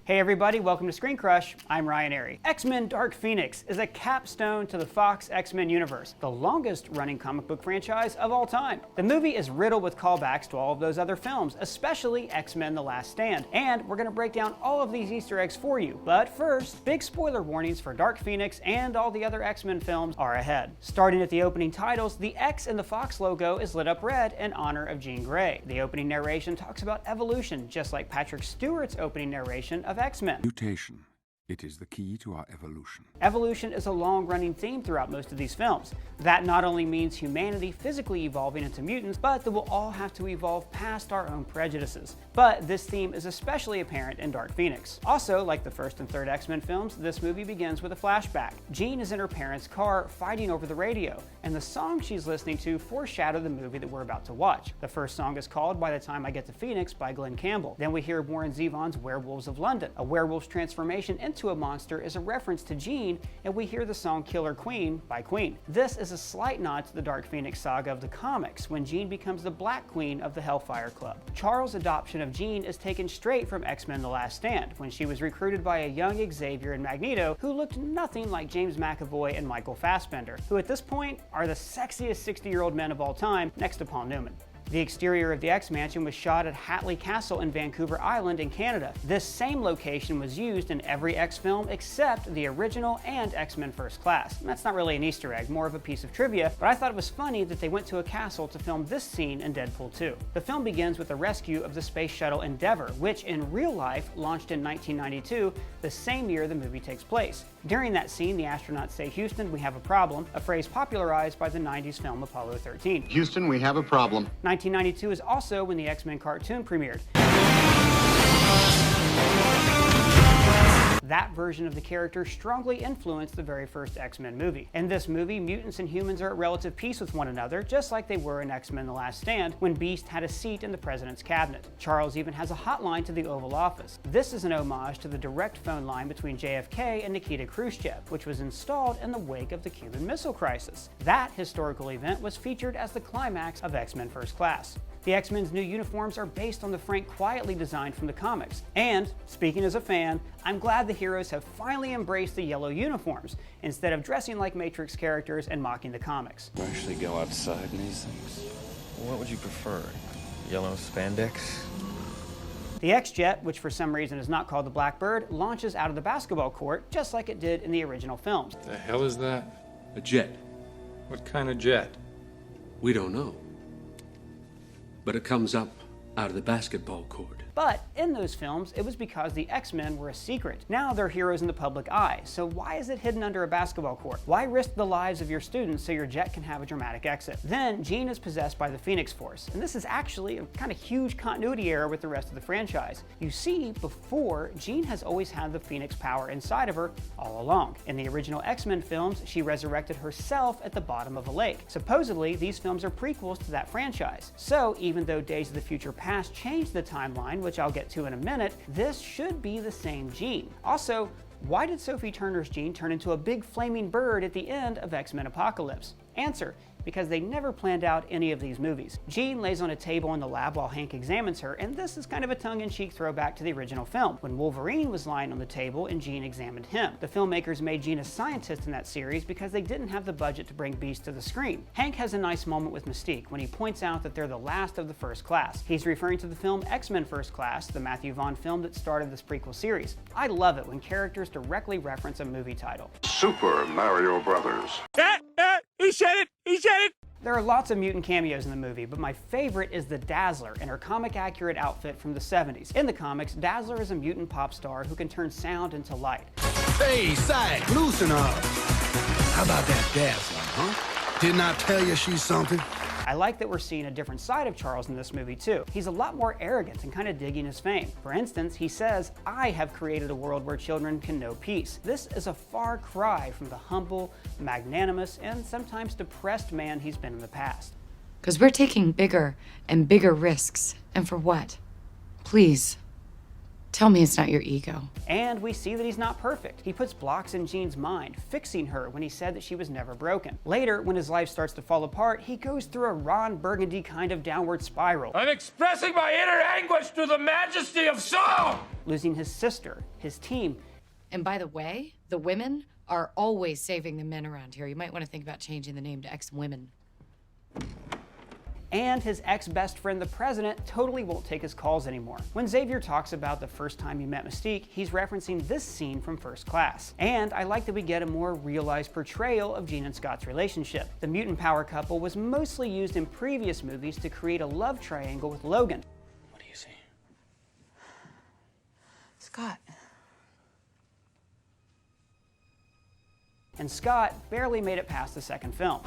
Hey everybody, welcome to Screen Crush. I'm Ryan Airy. X-Men Dark Phoenix is a capstone to the Fox X-Men universe, the longest running comic book franchise of all time. The movie is riddled with callbacks to all of those other films, especially X-Men The Last Stand, and we're going to break down all of these Easter eggs for you. But first, big spoiler warnings for Dark Phoenix and all the other X-Men films are ahead. Starting at the opening titles, the X in the Fox logo is lit up red in honor of Jean Grey. The opening narration talks about evolution, just like Patrick Stewart's opening narration of X-Men. Mutation. It is the key to our evolution. Evolution is a long-running theme throughout most of these films. That not only means humanity physically evolving into mutants, but that we'll all have to evolve past our own prejudices. But this theme is especially apparent in Dark Phoenix. Also, like the first and third X-Men films, this movie begins with a flashback. Jean is in her parents' car fighting over the radio, and the song she's listening to foreshadow the movie that we're about to watch. The first song is called By the Time I Get to Phoenix by Glenn Campbell. Then we hear Warren Zevon's Werewolves of London. A werewolf's transformation into a monster is a reference to Jean, and we hear the song Killer Queen by Queen. This is a slight nod to the Dark Phoenix saga of the comics, when Jean becomes the Black Queen of the Hellfire Club. Charles' adoption of Jean is taken straight from X-Men The Last Stand, when she was recruited by a young Xavier and Magneto who looked nothing like James McAvoy and Michael Fassbender, who at this point are the sexiest 60-year-old men of all time, next to Paul Newman. The exterior of the X-Mansion was shot at Hatley Castle in Vancouver Island in Canada. This same location was used in every X film except the original and X-Men First Class. And that's not really an Easter egg, more of a piece of trivia, but I thought it was funny that they went to a castle to film this scene in Deadpool 2. The film begins with the rescue of the space shuttle Endeavour, which in real life launched in 1992, the same year the movie takes place. During that scene, the astronauts say, "Houston, we have a problem," a phrase popularized by the 90s film Apollo 13. Houston, we have a problem. 1992 is also when the X-Men cartoon premiered. That version of the character strongly influenced the very first X-Men movie. In this movie, mutants and humans are at relative peace with one another, just like they were in X-Men The Last Stand, when Beast had a seat in the president's cabinet. Charles even has a hotline to the Oval Office. This is an homage to the direct phone line between JFK and Nikita Khrushchev, which was installed in the wake of the Cuban Missile Crisis. That historical event was featured as the climax of X-Men First Class. The X-Men's new uniforms are based on the Frank Quietly design from the comics. And, speaking as a fan, I'm glad the heroes have finally embraced the yellow uniforms, instead of dressing like Matrix characters and mocking the comics. You actually go outside in these things? What would you prefer? Yellow spandex? The X-Jet, which for some reason is not called the Blackbird, launches out of the basketball court, just like it did in the original films. The hell is that? A jet. What kind of jet? We don't know. But it comes up out of the basketball court. But in those films, it was because the X-Men were a secret. Now they're heroes in the public eye, so why is it hidden under a basketball court? Why risk the lives of your students so your jet can have a dramatic exit? Then, Jean is possessed by the Phoenix Force, and this is actually a kind of huge continuity error with the rest of the franchise. You see, before, Jean has always had the Phoenix power inside of her all along. In the original X-Men films, she resurrected herself at the bottom of a lake. Supposedly, these films are prequels to that franchise. So, even though Days of the Future Past changed the timeline, which I'll get to in a minute, this should be the same Jean. Also, why did Sophie Turner's Jean turn into a big flaming bird at the end of X-Men Apocalypse? Answer: because they never planned out any of these movies. Jean lays on a table in the lab while Hank examines her, and this is kind of a tongue-in-cheek throwback to the original film, when Wolverine was lying on the table and Jean examined him. The filmmakers made Jean a scientist in that series because they didn't have the budget to bring Beast to the screen. Hank has a nice moment with Mystique when he points out that they're the last of the First Class. He's referring to the film X-Men First Class, the Matthew Vaughn film that started this prequel series. I love it when characters directly reference a movie title. Super Mario Brothers. He said it! He said it! There are lots of mutant cameos in the movie, but my favorite is the Dazzler in her comic-accurate outfit from the 70s. In the comics, Dazzler is a mutant pop star who can turn sound into light. Hey, Sack, loosen up. How about that Dazzler, huh? Didn't I tell you she's something? I like that we're seeing a different side of Charles in this movie too. He's a lot more arrogant and kind of digging his fame. For instance, he says, "I have created a world where children can know peace." This is a far cry from the humble, magnanimous, and sometimes depressed man he's been in the past. Because we're taking bigger and bigger risks. And for what? Please, Tell me it's not your ego. And we see that he's not perfect. He puts blocks in Jean's mind, fixing her when he said that she was never broken. Later, when his life starts to fall apart, he goes through a Ron Burgundy kind of downward spiral. I'm expressing my inner anguish to the majesty of song! Losing his sister, his team. And by the way, the women are always saving the men around here. You might want to think about changing the name to ex-women. And his ex-best friend, the president, totally won't take his calls anymore. When Xavier talks about the first time he met Mystique, he's referencing this scene from First Class. And I like that we get a more realized portrayal of Jean and Scott's relationship. The mutant power couple was mostly used in previous movies to create a love triangle with Logan. What do you see? Scott. And Scott barely made it past the second film.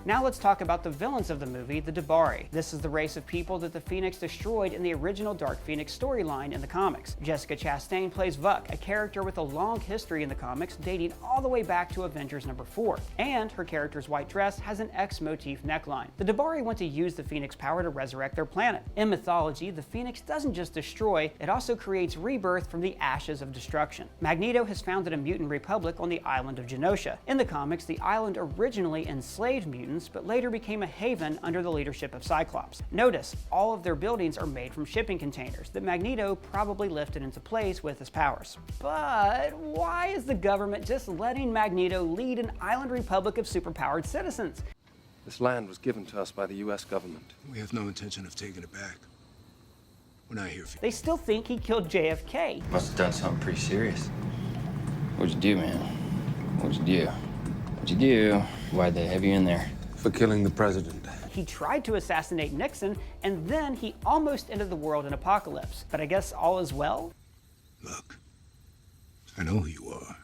Now let's talk about the villains of the movie, the Dabari. This is the race of people that the Phoenix destroyed in the original Dark Phoenix storyline in the comics. Jessica Chastain plays Vuk, a character with a long history in the comics dating all the way back to Avengers #4. And her character's white dress has an X motif neckline. The Dabari want to use the Phoenix power to resurrect their planet. In mythology, the Phoenix doesn't just destroy, it also creates rebirth from the ashes of destruction. Magneto has founded a mutant republic on the island of Genosha. In the comics, the island originally enslaved mutants, but later became a haven under the leadership of Cyclops. Notice, all of their buildings are made from shipping containers that Magneto probably lifted into place with his powers. But why is the government just letting Magneto lead an island republic of superpowered citizens? This land was given to us by the U.S. government. We have no intention of taking it back. We're not here for They still think he killed JFK. Must have done something pretty serious. What'd you do, man? What'd you do? What'd you do? Why'd they have you in there? For killing the president. He tried to assassinate Nixon, and then he almost ended the world in apocalypse. But I guess all is well? Look, I know who you are.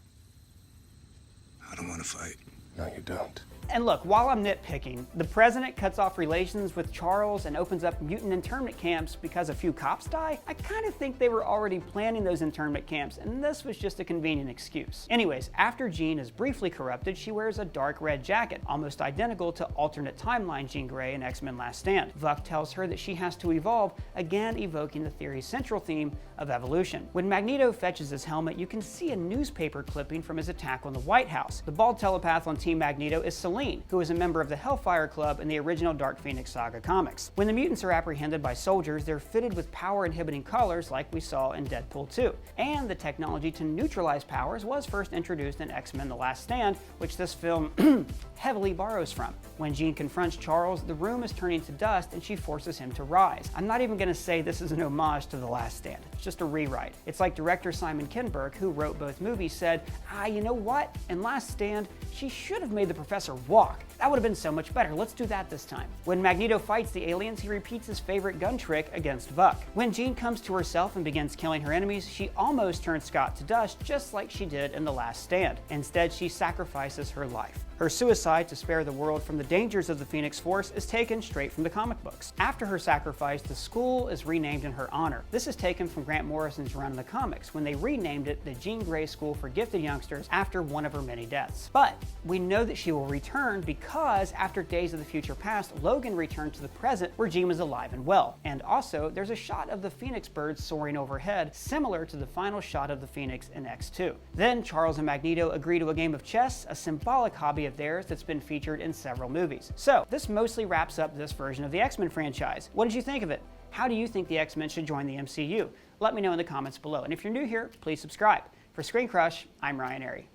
I don't want to fight. No, you don't. And look, while I'm nitpicking, the president cuts off relations with Charles and opens up mutant internment camps because a few cops die. I kind of think they were already planning those internment camps, and this was just a convenient excuse. Anyways, after Jean is briefly corrupted, she wears a dark red jacket, almost identical to alternate timeline Jean Grey in X-Men Last Stand. Vuk tells her that she has to evolve, again evoking the theory's central theme of evolution. When Magneto fetches his helmet, you can see a newspaper clipping from his attack on the White House. The bald telepath on Team Magneto is Selene, who is a member of the Hellfire Club in the original Dark Phoenix Saga comics. When the mutants are apprehended by soldiers, they're fitted with power-inhibiting collars like we saw in Deadpool 2. And the technology to neutralize powers was first introduced in X-Men The Last Stand, which this film heavily borrows from. When Jean confronts Charles, the room is turning to dust and she forces him to rise. I'm not even going to say this is an homage to The Last Stand. It's just a rewrite. It's like director Simon Kinberg, who wrote both movies, said, you know what? In Last Stand, she should have made the professor walk. That would have been so much better. Let's do that this time. When Magneto fights the aliens, he repeats his favorite gun trick against Vuk. When Jean comes to herself and begins killing her enemies, she almost turns Scott to dust, just like she did in The Last Stand. Instead, she sacrifices her life. Her suicide to spare the world from the dangers of the Phoenix Force is taken straight from the comic books. After her sacrifice, the school is renamed in her honor. This is taken from Grant Morrison's run in the comics, when they renamed it the Jean Grey School for Gifted Youngsters after one of her many deaths. But we know that she will return because after Days of the Future Past, Logan returned to the present where Jean was alive and well. And also, there's a shot of the Phoenix birds soaring overhead, similar to the final shot of the Phoenix in X2. Then Charles and Magneto agree to a game of chess, a symbolic hobby of theirs that's been featured in several movies. So, this mostly wraps up this version of the X-Men franchise. What did you think of it? How do you think the X-Men should join the MCU? Let me know in the comments below. And if you're new here, please subscribe. For Screen Crush, I'm Ryan Airy.